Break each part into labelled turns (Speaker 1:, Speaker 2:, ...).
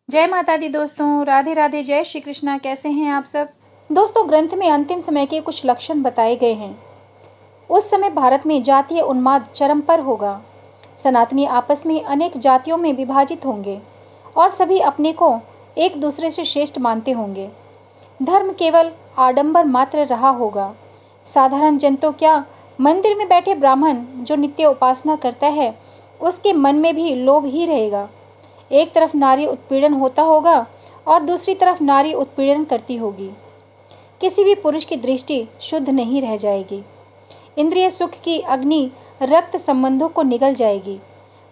Speaker 1: जय माता दी दोस्तों, राधे राधे, जय श्री कृष्णा। कैसे हैं आप सब दोस्तों। ग्रंथ में अंतिम समय के कुछ लक्षण बताए गए हैं। उस समय भारत में जातीय उन्माद चरम पर होगा। सनातनी आपस में अनेक जातियों में विभाजित होंगे और सभी अपने को एक दूसरे से श्रेष्ठ मानते होंगे। धर्म केवल आडंबर मात्र रहा होगा। साधारण जन तो क्या, मंदिर में बैठे ब्राह्मण जो नित्य उपासना करता है उसके मन में भी लोभ ही रहेगा। एक तरफ नारी उत्पीड़न होता होगा और दूसरी तरफ नारी उत्पीड़न करती होगी। किसी भी पुरुष की दृष्टि शुद्ध नहीं रह जाएगी। इंद्रिय सुख की अग्नि रक्त संबंधों को निगल जाएगी।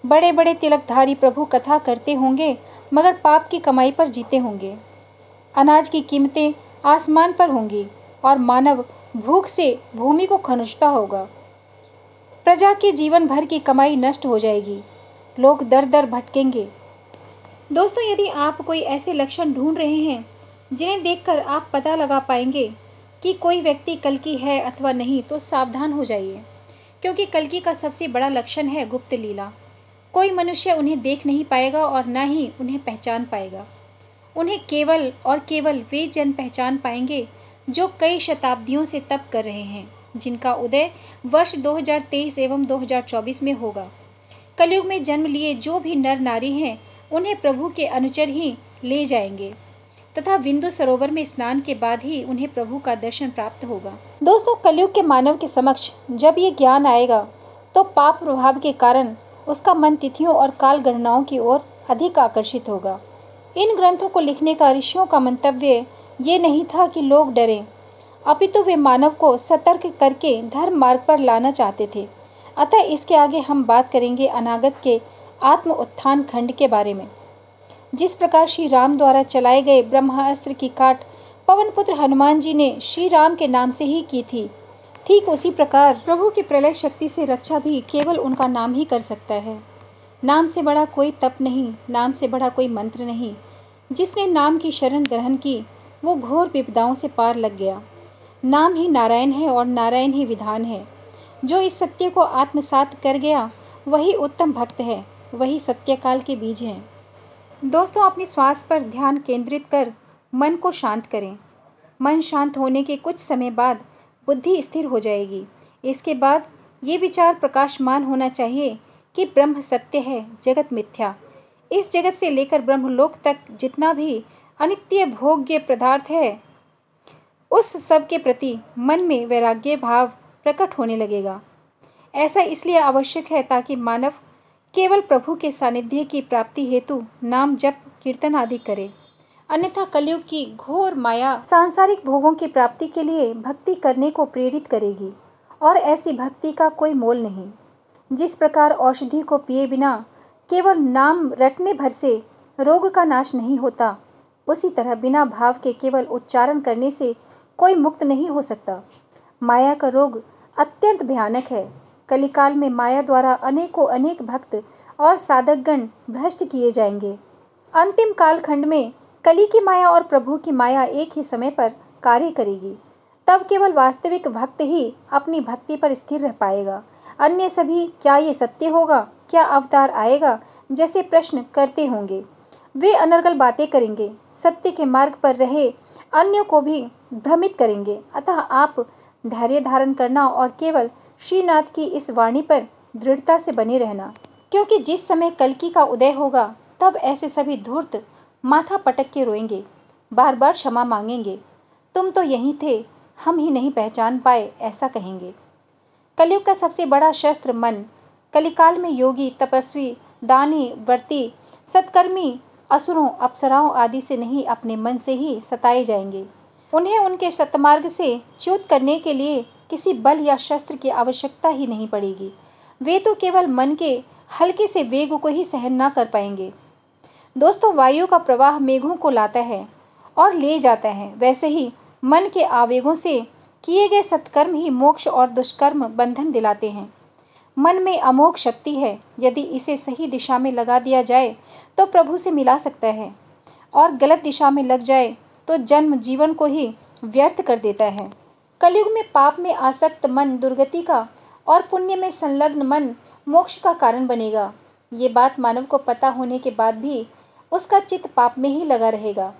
Speaker 1: बड़े बड़े तिलकधारी प्रभु कथा करते होंगे मगर पाप की कमाई पर जीते होंगे। अनाज की कीमतें आसमान पर होंगी और मानव भूख से भूमि को खनुजता होगा। प्रजा के जीवन भर की कमाई नष्ट हो जाएगी। लोग दर दर भटकेंगे। दोस्तों, यदि आप कोई ऐसे लक्षण ढूंढ रहे हैं जिन्हें देखकर आप पता लगा पाएंगे कि कोई व्यक्ति कल्कि है अथवा नहीं, तो सावधान हो जाइए, क्योंकि कल्कि का सबसे बड़ा लक्षण है गुप्त लीला। कोई मनुष्य उन्हें देख नहीं पाएगा और न ही उन्हें पहचान पाएगा। उन्हें केवल और केवल वे जन पहचान पाएंगे जो कई शताब्दियों से तप कर रहे हैं, जिनका उदय वर्ष 2023 एवं 2024 में होगा। कलयुग में जन्म लिए जो भी नर नारी हैं उन्हें प्रभु के अनुचर ही ले जाएंगे तथा बिंदु सरोवर में स्नान के बाद ही उन्हें प्रभु का दर्शन प्राप्त होगा। दोस्तों, कलयुग के मानव के समक्ष जब ये ज्ञान आएगा तो पाप प्रभाव के कारण उसका मन तिथियों और काल गणनाओं की ओर अधिक आकर्षित होगा। इन ग्रंथों को लिखने का ऋषियों का मंतव्य ये नहीं था कि लोग डरें, अपितु वे मानव को सतर्क करके धर्म मार्ग पर लाना चाहते थे। अतः इसके आगे हम बात करेंगे अनागत के आत्म उत्थान खंड के बारे में। जिस प्रकार श्री राम द्वारा चलाए गए ब्रह्मास्त्र की काट पवन पुत्र हनुमान जी ने श्री राम के नाम से ही की थी, ठीक उसी प्रकार प्रभु की प्रलय शक्ति से रक्षा भी केवल उनका नाम ही कर सकता है। नाम से बड़ा कोई तप नहीं, नाम से बड़ा कोई मंत्र नहीं। जिसने नाम की शरण ग्रहण की वो घोर विपदाओं से पार लग गया। नाम ही नारायण है और नारायण ही विधान है। जो इस सत्य को आत्मसात कर गया वही उत्तम भक्त है, वही सत्यकाल के बीज हैं। दोस्तों, अपनी श्वास पर ध्यान केंद्रित कर मन को शांत करें। मन शांत होने के कुछ समय बाद बुद्धि स्थिर हो जाएगी। इसके बाद ये विचार प्रकाशमान होना चाहिए कि ब्रह्म सत्य है, जगत मिथ्या। इस जगत से लेकर ब्रह्मलोक तक जितना भी अनित्य भोग्य पदार्थ है उस सब के प्रति मन में वैराग्य भाव प्रकट होने लगेगा। ऐसा इसलिए आवश्यक है ताकि मानव केवल प्रभु के सानिध्य की प्राप्ति हेतु नाम जप कीर्तन आदि करे। अन्यथा कलयुग की घोर माया सांसारिक भोगों की प्राप्ति के लिए भक्ति करने को प्रेरित करेगी और ऐसी भक्ति का कोई मोल नहीं। जिस प्रकार औषधि को पिए बिना केवल नाम रटने भर से रोग का नाश नहीं होता, उसी तरह बिना भाव के केवल उच्चारण करने से कोई मुक्त नहीं हो सकता। माया का रोग अत्यंत भयानक है। कलिकाल में माया द्वारा अनेकों अनेक भक्त और साधकगण भ्रष्ट किए जाएंगे। अंतिम कालखंड में कली की माया और प्रभु की माया एक ही समय पर कार्य करेगी। तब केवल वास्तविक भक्त ही अपनी भक्ति पर स्थिर रह पाएगा। अन्य सभी क्या ये सत्य होगा, क्या अवतार आएगा जैसे प्रश्न करते होंगे। वे अनर्गल बातें करेंगे, सत्य के मार्ग पर रहे अन्यों को भी भ्रमित करेंगे। अतः आप धैर्य धारण करना और केवल श्रीनाथ की इस वाणी पर दृढ़ता से बने रहना, क्योंकि जिस समय कल्कि का उदय होगा तब ऐसे सभी धूर्त माथा पटक के रोएंगे, बार बार क्षमा मांगेंगे। तुम तो यहीं थे, हम ही नहीं पहचान पाए, ऐसा कहेंगे। कलयुग का सबसे बड़ा शस्त्र मन। कलिकाल में योगी, तपस्वी, दानी, व्रती, सत्कर्मी असुरों, अप्सराओं आदि से नहीं अपने मन से ही सताए जाएंगे। उन्हें उनके सतमार्ग से च्युत करने के लिए किसी बल या शस्त्र की आवश्यकता ही नहीं पड़ेगी। वे तो केवल मन के हल्के से वेग को ही सहन ना कर पाएंगे। दोस्तों, वायु का प्रवाह मेघों को लाता है और ले जाता है, वैसे ही मन के आवेगों से किए गए सत्कर्म ही मोक्ष और दुष्कर्म बंधन दिलाते हैं। मन में अमोघ शक्ति है, यदि इसे सही दिशा में लगा दिया जाए तो प्रभु से मिला सकता है, और गलत दिशा में लग जाए तो जन्म जीवन को ही व्यर्थ कर देता है। कलयुग में पाप में आसक्त मन दुर्गति का और पुण्य में संलग्न मन मोक्ष का कारण बनेगा। ये बात मानव को पता होने के बाद भी उसका चित्त पाप में ही लगा रहेगा।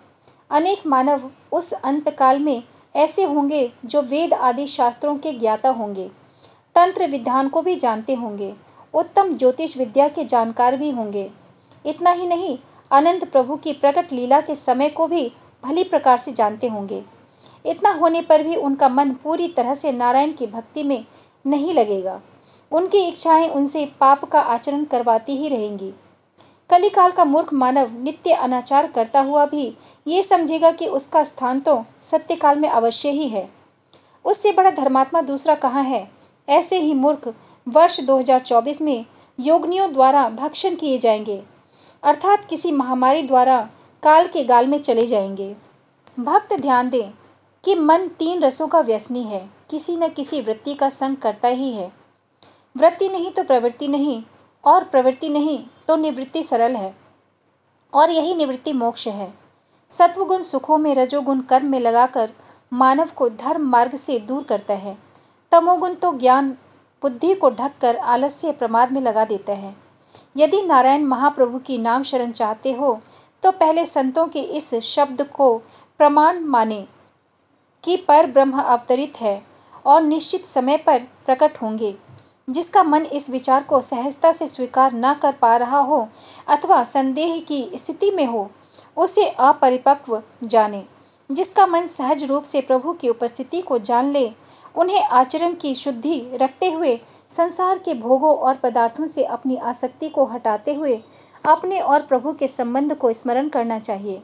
Speaker 1: अनेक मानव उस अंतकाल में ऐसे होंगे जो वेद आदि शास्त्रों के ज्ञाता होंगे, तंत्र विधान को भी जानते होंगे, उत्तम ज्योतिष विद्या के जानकार भी होंगे। इतना ही नहीं, अनंत प्रभु की प्रकट लीला के समय को भी भली प्रकार से जानते होंगे। इतना होने पर भी उनका मन पूरी तरह से नारायण की भक्ति में नहीं लगेगा। उनकी इच्छाएं उनसे पाप का आचरण करवाती ही रहेंगी। कलिकाल का मूर्ख मानव नित्य अनाचार करता हुआ भी ये समझेगा कि उसका स्थान तो सत्यकाल में अवश्य ही है। उससे बड़ा धर्मात्मा दूसरा कहाँ है। ऐसे ही मूर्ख वर्ष 2024 में योगिनियों द्वारा भक्षण किए जाएंगे, अर्थात किसी महामारी द्वारा काल के गाल में चले जाएंगे। भक्त ध्यान दें कि मन 3 रसों का व्यसनी है, किसी न किसी वृत्ति का संग करता ही है। वृत्ति नहीं तो प्रवृत्ति नहीं, और प्रवृत्ति नहीं तो निवृत्ति सरल है, और यही निवृत्ति मोक्ष है। सत्वगुण सुखों में, रजोगुण कर्म में लगाकर मानव को धर्म मार्ग से दूर करता है। तमोगुण तो ज्ञान बुद्धि को ढककर आलस्य प्रमाद में लगा देता है। यदि नारायण महाप्रभु की नाम शरण चाहते हो तो पहले संतों के इस शब्द को प्रमाण माने कि पर ब्रह्म अवतरित है और निश्चित समय पर प्रकट होंगे। जिसका मन इस विचार को सहजता से स्वीकार न कर पा रहा हो अथवा संदेह की स्थिति में हो, उसे अपरिपक्व जाने। जिसका मन सहज रूप से प्रभु की उपस्थिति को जान ले, उन्हें आचरण की शुद्धि रखते हुए संसार के भोगों और पदार्थों से अपनी आसक्ति को हटाते हुए अपने और प्रभु के संबंध को स्मरण करना चाहिए,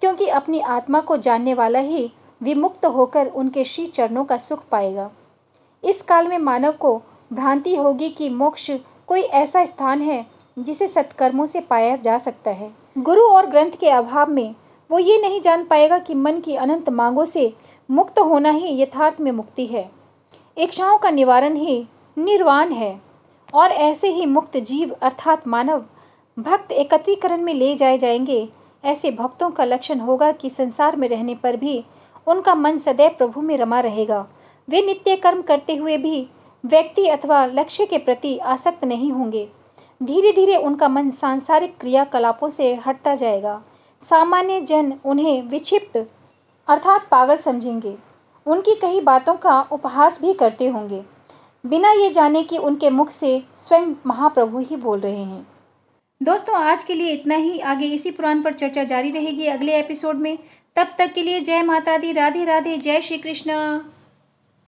Speaker 1: क्योंकि अपनी आत्मा को जानने वाला ही विमुक्त होकर उनके श्री चरणों का सुख पाएगा। इस काल में मानव को भ्रांति होगी कि मोक्ष कोई ऐसा स्थान है जिसे सत्कर्मों से पाया जा सकता है। गुरु और ग्रंथ के अभाव में वो ये नहीं जान पाएगा कि मन की अनंत मांगों से मुक्त होना ही यथार्थ में मुक्ति है। इच्छाओं का निवारण ही निर्वाण है, और ऐसे ही मुक्त जीव अर्थात मानव भक्त एकत्रीकरण में ले जाए जाएंगे। ऐसे भक्तों का लक्षण होगा कि संसार में रहने पर भी उनका मन सदैव प्रभु में रमा रहेगा। वे नित्य कर्म करते हुए भी व्यक्ति अथवा लक्ष्य के प्रति आसक्त नहीं होंगे। धीरे धीरे उनका मन सांसारिक क्रियाकलापों से हटता जाएगा। सामान्य जन उन्हें विक्षिप्त अर्थात पागल समझेंगे। उनकी कई बातों का उपहास भी करते होंगे, बिना ये जाने कि उनके मुख से स्वयं महाप्रभु ही बोल रहे हैं। दोस्तों, आज के लिए इतना ही। आगे इसी पुराण पर चर्चा जारी रहेगी अगले एपिसोड में। तब तक के लिए जय माता दी, राधे राधे, जय श्री कृष्ण।